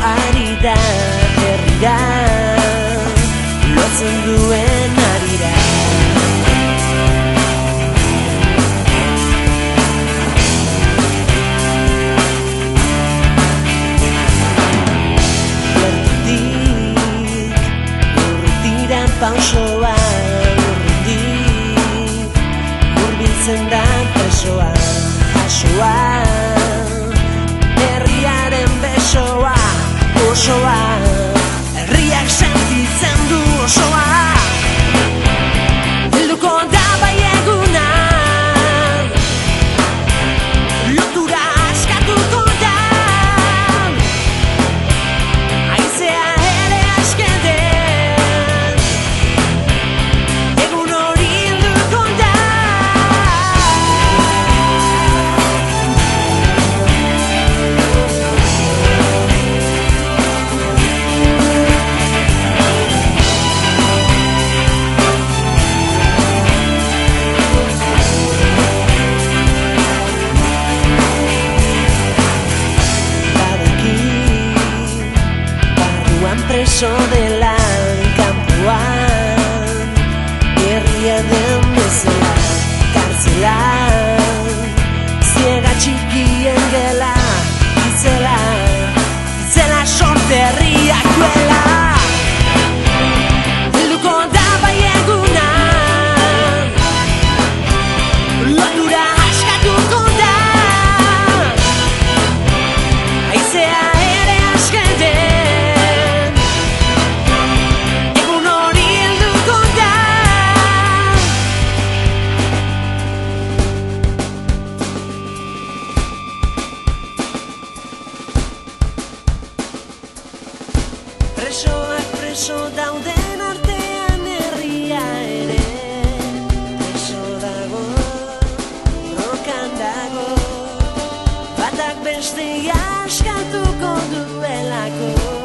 ari da herrira, lotzen duen arira. Gertutik urrutiran pausoa, urrutik hurbiltzen da presoa, jasoa herriaren besoa, osoa, herriak sentitzen du osoa. Helduko da bai eguna, lotura askatuko da, haizea ere askeden, egun hori helduko da. Preso dela kanpoan, herria den bezala, kartzelan, ziega txikien gela, itzela sorte herriak duela. Helduko da bai eguna, lotura askatuko da, haizea ere askeden, presoak preso dauden artean herria ere preso dago, rokan dago, batak bestea askatuko duelako.